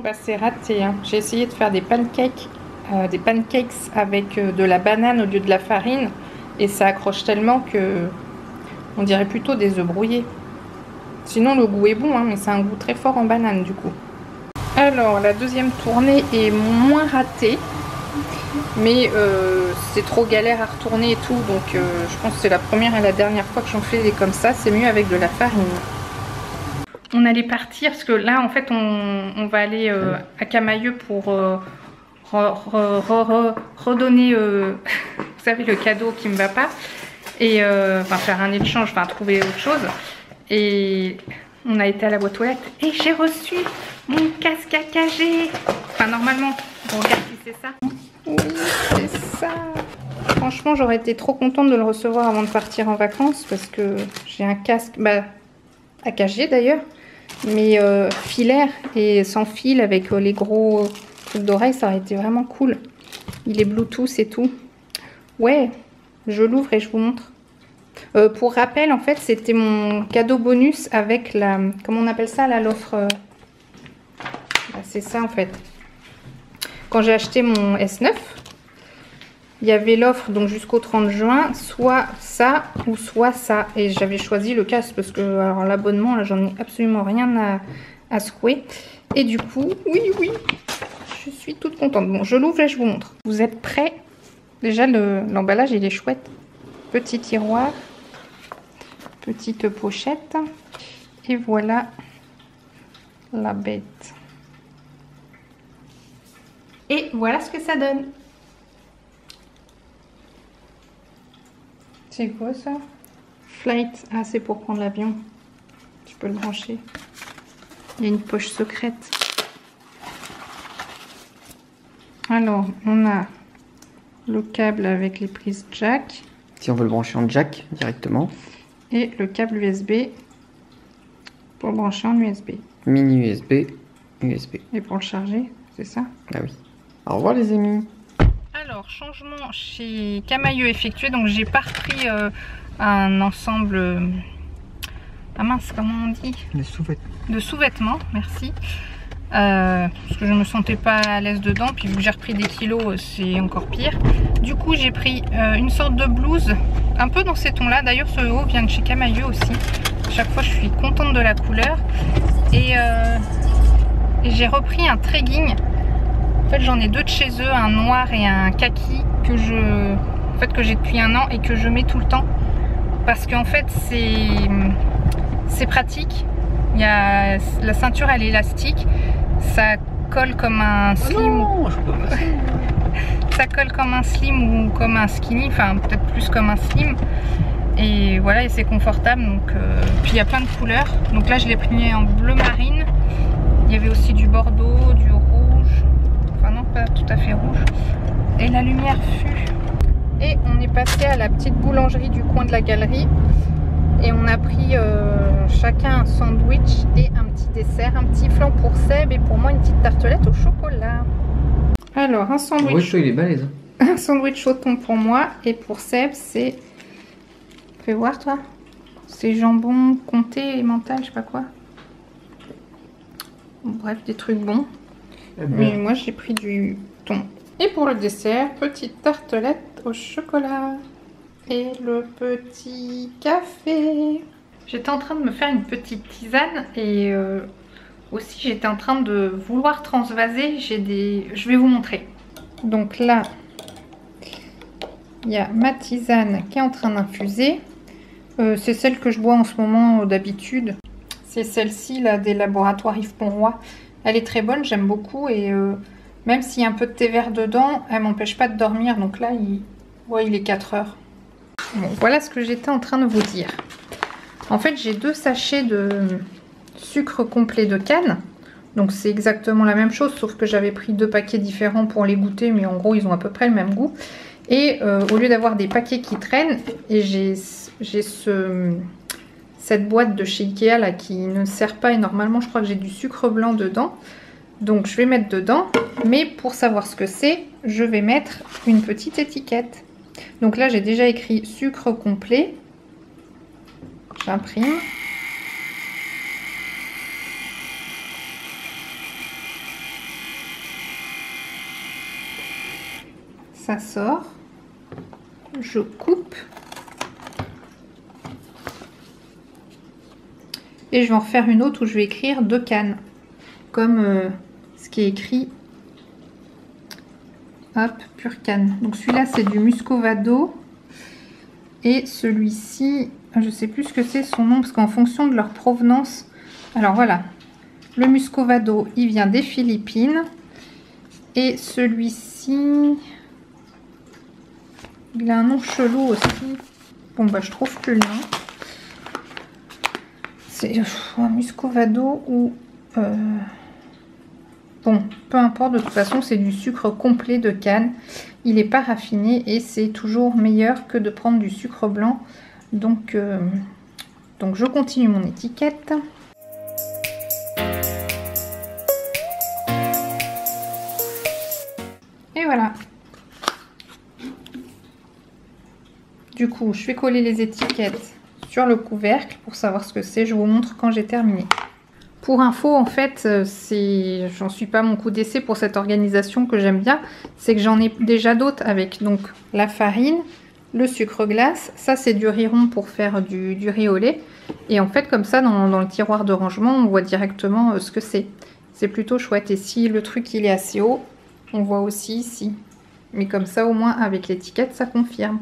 bah c'est raté, hein. J'ai essayé de faire des pancakes avec de la banane au lieu de la farine. Et ça accroche tellement que on dirait plutôt des œufs brouillés. Sinon le goût est bon, hein, mais c'est un goût très fort en banane du coup. Alors la deuxième tournée est moins ratée. Mais c'est trop galère à retourner et tout. Donc je pense que c'est la première et la dernière fois que j'en fais des comme ça. C'est mieux avec de la farine. On allait partir parce que là en fait on va aller à Camaïeu pour redonner vous savez le cadeau qui me va pas. Et enfin faire un échange, enfin trouver autre chose. Et on a été à la boîte aux lettres et j'ai reçu mon casque AKG. Enfin normalement, on regarde si c'est ça. Oui, c'est ça. Franchement, j'aurais été trop contente de le recevoir avant de partir en vacances parce que j'ai un casque, AKG d'ailleurs, mais filaire et sans fil avec les gros trucs d'oreille, ça aurait été vraiment cool. Il est Bluetooth et tout. Ouais, je l'ouvre et je vous montre. Pour rappel, en fait, c'était mon cadeau bonus avec la... Comment on appelle ça, là, l'offre c'est ça, en fait. Quand j'ai acheté mon S9, il y avait l'offre, donc jusqu'au 30 juin, soit ça ou soit ça. Et j'avais choisi le casque parce que, alors, l'abonnement, là, j'en ai absolument rien à secouer. Et du coup, oui, je suis toute contente. Bon, je l'ouvre et je vous montre. Vous êtes prêts? Déjà, l'emballage, il est chouette. Petit tiroir. Petite pochette. Et voilà la bête. Et voilà ce que ça donne. C'est quoi ça? Flight. Ah, c'est pour prendre l'avion. Tu peux le brancher. Il y a une poche secrète. Alors, on a le câble avec les prises jack. Si on veut le brancher en jack directement. Et le câble USB pour brancher en USB. Mini USB, USB. Et pour le charger, c'est ça? Ah oui. Au revoir les amis. Alors, changement chez Camaïeu effectué. Donc, j'ai pas repris un ensemble... Ah mince, comment on dit? De sous-vêtements, merci. Parce que je me sentais pas à l'aise dedans. Puis vu que j'ai repris des kilos, c'est encore pire. Du coup, j'ai pris une sorte de blouse, un peu dans ces tons-là. D'ailleurs, ce haut vient de chez Camaïeu aussi. À chaque fois, je suis contente de la couleur. Et j'ai repris un trekking. En fait, j'en ai deux de chez eux, un noir et un kaki que j'ai depuis un an et que je mets tout le temps parce qu'en fait c'est pratique. Il y a la ceinture, elle est élastique, ça colle comme un slim. Oh non, je peux pas. Ça colle comme un slim ou comme un skinny, enfin peut-être plus comme un slim. Et voilà, et c'est confortable. Donc puis il y a plein de couleurs. Donc là, je l'ai pris en bleu marine. Il y avait aussi du bordeaux, du rouge. Enfin non, pas tout à fait rouge. Et la lumière fut. Et on est passé à la petite boulangerie du coin de la galerie. Et on a pris chacun un sandwich et un petit dessert. Un petit flan pour Seb et pour moi une petite tartelette au chocolat. Alors un sandwich. Ouais, il est balèze. Un sandwich au thon pour moi. Et pour Seb c'est... Fais voir toi. C'est jambon comté et mental, je sais pas quoi. Bref, des trucs bons. Mais moi j'ai pris du thon. Et pour le dessert, petite tartelette au chocolat. Et le petit café. J'étais en train de me faire une petite tisane. Et aussi j'étais en train de vouloir transvaser. Je vais vous montrer. Donc là, il y a ma tisane qui est en train d'infuser. C'est celle que je bois en ce moment d'habitude. C'est celle-ci là des laboratoires Yves Ponroy. Elle est très bonne, j'aime beaucoup. Et même s'il y a un peu de thé vert dedans, elle m'empêche pas de dormir. Donc là, il est 4 heures. Bon, voilà ce que j'étais en train de vous dire. En fait, j'ai 2 sachets de sucre complet de canne. Donc c'est exactement la même chose, sauf que j'avais pris 2 paquets différents pour les goûter. Mais en gros, ils ont à peu près le même goût. Et au lieu d'avoir des paquets qui traînent, et j'ai cette boîte de chez Ikea là qui ne sert pas. Et normalement, je crois que j'ai du sucre blanc dedans. Donc je vais mettre dedans. Mais pour savoir ce que c'est, je vais mettre une petite étiquette. Donc là, j'ai déjà écrit sucre complet. J'imprime. ça sort. Je coupe. Et je vais en refaire une autre où je vais écrire 2 cannes. Comme ce qui est écrit. Hop, pure canne. Donc celui-là, c'est du Muscovado. Et celui-ci, je sais plus ce que c'est son nom, parce qu'en fonction de leur provenance... Alors voilà, le Muscovado, il vient des Philippines. Et celui-ci, il a un nom chelou aussi. Bon, bah je trouve plus le nom. C'est un Muscovado ou... Bon, peu importe, de toute façon, c'est du sucre complet de canne. Il n'est pas raffiné et c'est toujours meilleur que de prendre du sucre blanc. Donc je continue mon étiquette. Et voilà. Du coup, je vais coller les étiquettes sur le couvercle pour savoir ce que c'est. Je vous montre quand j'ai terminé. Pour info, en fait, j'en suis pas à mon coup d'essai pour cette organisation que j'aime bien. C'est que j'en ai déjà d'autres avec donc la farine, le sucre glace. Ça, c'est du riz rond pour faire du riz au lait. Et en fait, comme ça, dans le tiroir de rangement, on voit directement ce que c'est. C'est plutôt chouette. Et si le truc il est assez haut, on voit aussi ici. Mais comme ça, au moins, avec l'étiquette, ça confirme.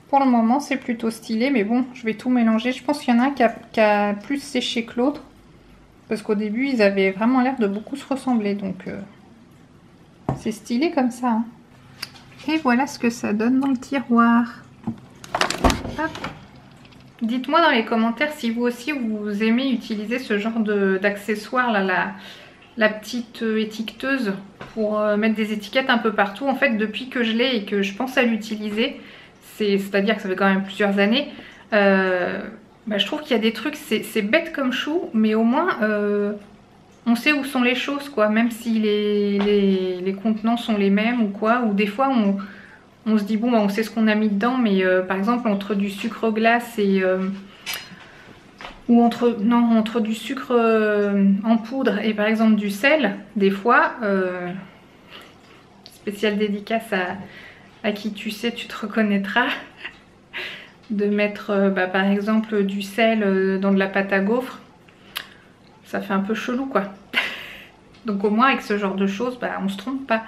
Pour le moment, c'est plutôt stylé, mais bon, je vais tout mélanger. Je pense qu'il y en a un qui a plus séché que l'autre, parce qu'au début, ils avaient vraiment l'air de beaucoup se ressembler, donc c'est stylé comme ça. Hein. Et voilà ce que ça donne dans le tiroir. Dites-moi dans les commentaires si vous aussi vous aimez utiliser ce genre d'accessoire, là, la petite étiqueteuse pour mettre des étiquettes un peu partout. En fait, depuis que je l'ai et que je pense à l'utiliser, c'est-à-dire que ça fait quand même plusieurs années, je trouve qu'il y a des trucs, c'est bête comme chou, mais au moins on sait où sont les choses, quoi, même si les contenants sont les mêmes ou quoi, ou des fois on se dit bon, on sait ce qu'on a mis dedans, mais par exemple entre du sucre glace et... ou entre du sucre en poudre et par exemple du sel, des fois, spéciale dédicace à qui tu sais, tu te reconnaîtras, de mettre par exemple du sel dans de la pâte à gaufres, ça fait un peu chelou quoi. Donc au moins avec ce genre de choses, on se trompe pas.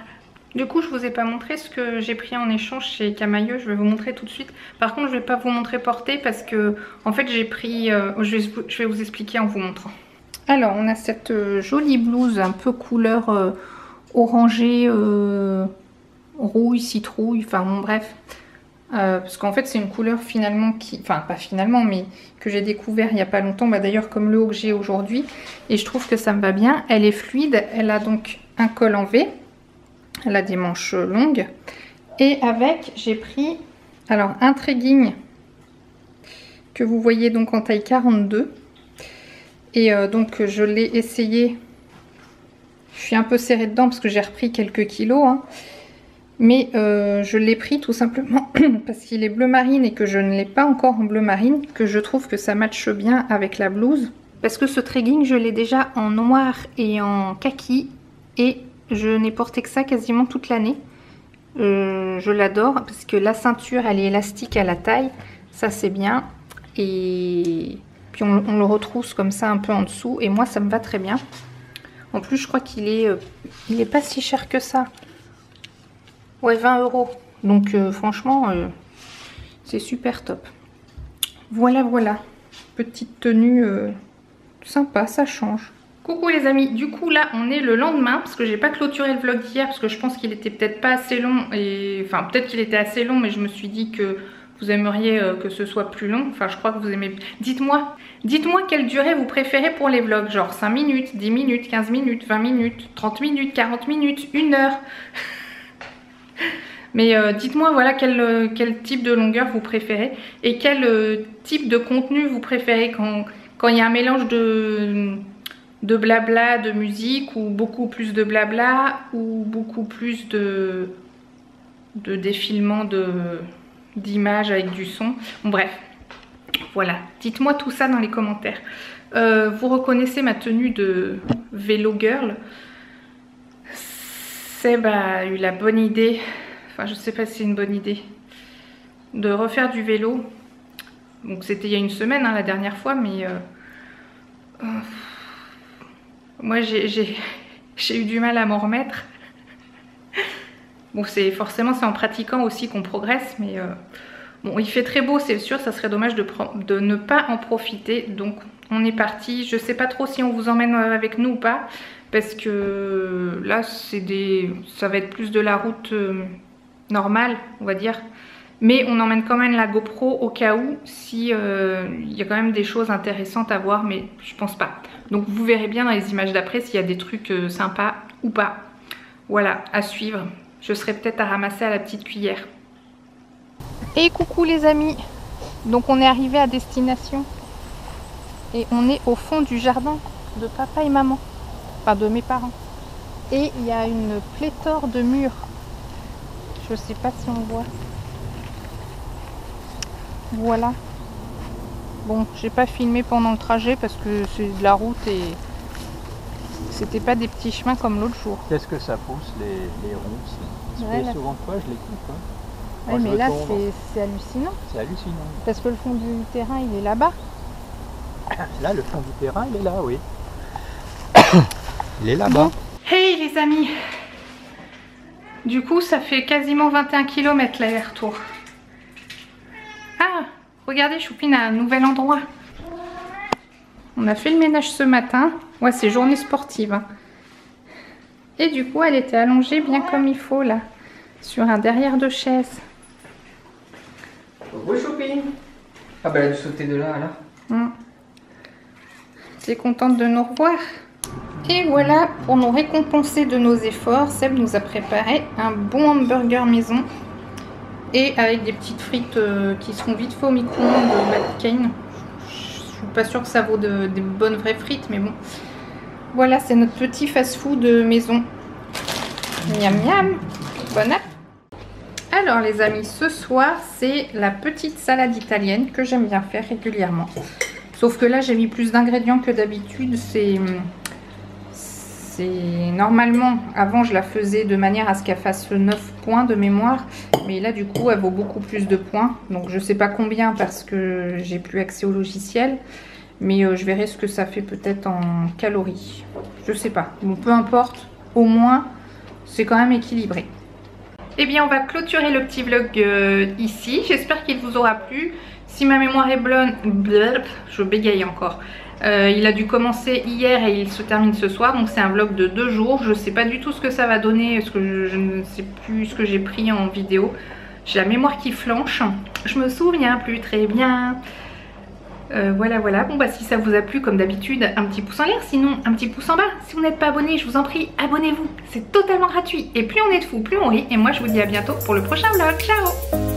Du coup je vous ai pas montré ce que j'ai pris en échange chez Camaïeu, je vais vous montrer tout de suite. Par contre je vais pas vous montrer porté parce que en fait j'ai pris, je vais vous expliquer en vous montrant. Alors on a cette jolie blouse un peu couleur orangée, rouille, citrouille, enfin bon bref. Parce qu'en fait c'est une couleur finalement enfin pas finalement mais que j'ai découvert il n'y a pas longtemps, d'ailleurs comme le haut que j'ai aujourd'hui, et je trouve que ça me va bien. Elle est fluide, elle a donc un col en V, elle a des manches longues, et avec j'ai pris alors un tréguigne que vous voyez donc en taille 42, et donc je l'ai essayé, je suis un peu serrée dedans parce que j'ai repris quelques kilos, hein. Mais je l'ai pris tout simplement parce qu'il est bleu marine et que je ne l'ai pas encore en bleu marine, que je trouve que ça matche bien avec la blouse. Parce que ce tréguigne, je l'ai déjà en noir et en kaki, et je n'ai porté que ça quasiment toute l'année. Je l'adore parce que la ceinture, elle est élastique à la taille, ça c'est bien. Et puis on le retrousse comme ça un peu en dessous, et moi ça me va très bien. En plus je crois qu'il est pas si cher que ça. Ouais, 20 €. Donc franchement, c'est super top. Voilà, voilà. Petite tenue sympa, ça change. Coucou les amis, du coup là on est le lendemain, parce que j'ai pas clôturé le vlog d'hier, parce que je pense qu'il était peut-être pas assez long, et enfin peut-être qu'il était assez long, mais je me suis dit que vous aimeriez que ce soit plus long. Enfin je crois que vous aimez. Dites-moi quelle durée vous préférez pour les vlogs, genre 5 minutes, 10 minutes, 15 minutes, 20 minutes, 30 minutes, 40 minutes, 1 heure. Mais dites-moi voilà quel type de longueur vous préférez, et quel type de contenu vous préférez quand il y a un mélange de blabla, de musique, ou beaucoup plus de blabla, ou beaucoup plus de défilement d'images avec du son. Bon, bref, voilà. Dites-moi tout ça dans les commentaires. Vous reconnaissez ma tenue de vélo girl. Seb a eu la bonne idée, enfin je sais pas si c'est une bonne idée, de refaire du vélo. Donc c'était il y a une semaine hein, la dernière fois, mais moi j'ai eu du mal à m'en remettre. Bon, forcément c'est en pratiquant aussi qu'on progresse, mais bon, il fait très beau, c'est sûr, ça serait dommage de ne pas en profiter. Donc on est parti. Je sais pas trop si on vous emmène avec nous ou pas, parce que là ça va être plus de la route normale, on va dire. Mais on emmène quand même la GoPro au cas où, si il y a quand même des choses intéressantes à voir, mais je pense pas. Donc vous verrez bien dans les images d'après s'il y a des trucs sympas ou pas. Voilà, à suivre. Je serai peut-être à ramasser à la petite cuillère. Et coucou les amis. Donc on est arrivé à destination. Et on est au fond du jardin de papa et maman. Enfin de mes parents. Et il y a une pléthore de murs. Je sais pas si on voit. Voilà. Bon, j'ai pas filmé pendant le trajet parce que c'est de la route et c'était pas des petits chemins comme l'autre jour. Qu'est-ce que ça pousse les ronces? Ouais, là... souvent de fois je les coupe. Hein. Ouais, mais là c'est hallucinant. C'est hallucinant. Parce que le fond du terrain il est là-bas. Là le fond du terrain il est là, oui. Il est là-bas. Bon. Hey les amis. Du coup ça fait quasiment 21 km l'aller-retour. Ah, regardez, Choupine a un nouvel endroit. On a fait le ménage ce matin. Ouais, c'est journée sportive. Hein. Et du coup, elle était allongée bien comme il faut, là. Sur un derrière de chaise. Oui, Choupine. Ah bah elle a dû sauter de là, là. T'es contente de nous revoir? Et voilà, pour nous récompenser de nos efforts, Seb nous a préparé un bon hamburger maison. Et avec des petites frites qui seront vite fait au micro-ondes de McCain. Je suis pas sûre que ça vaut des bonnes vraies frites, mais bon. Voilà, c'est notre petit fast-food maison. Miam miam. Bon appétit. Alors les amis, ce soir, c'est la petite salade italienne que j'aime bien faire régulièrement. Sauf que là, j'ai mis plus d'ingrédients que d'habitude. Normalement, avant je la faisais de manière à ce qu'elle fasse 9 points de mémoire, mais là du coup elle vaut beaucoup plus de points, donc je sais pas combien parce que j'ai plus accès au logiciel, mais je verrai ce que ça fait peut-être en calories, je sais pas, bon peu importe, au moins c'est quand même équilibré. Et bien on va clôturer le petit vlog ici, j'espère qu'il vous aura plu. Si ma mémoire est bonne, je bégaye encore. Il a dû commencer hier et il se termine ce soir, donc c'est un vlog de 2 jours. Je sais pas du tout ce que ça va donner, parce que je ne sais plus ce que j'ai pris en vidéo. J'ai la mémoire qui flanche, je me souviens plus très bien. Voilà, bon bah si ça vous a plu comme d'habitude, un petit pouce en l'air, sinon un petit pouce en bas. Si vous n'êtes pas abonné, je vous en prie, abonnez-vous, c'est totalement gratuit. Et plus on est de fous, plus on rit. Et moi je vous dis à bientôt pour le prochain vlog, ciao.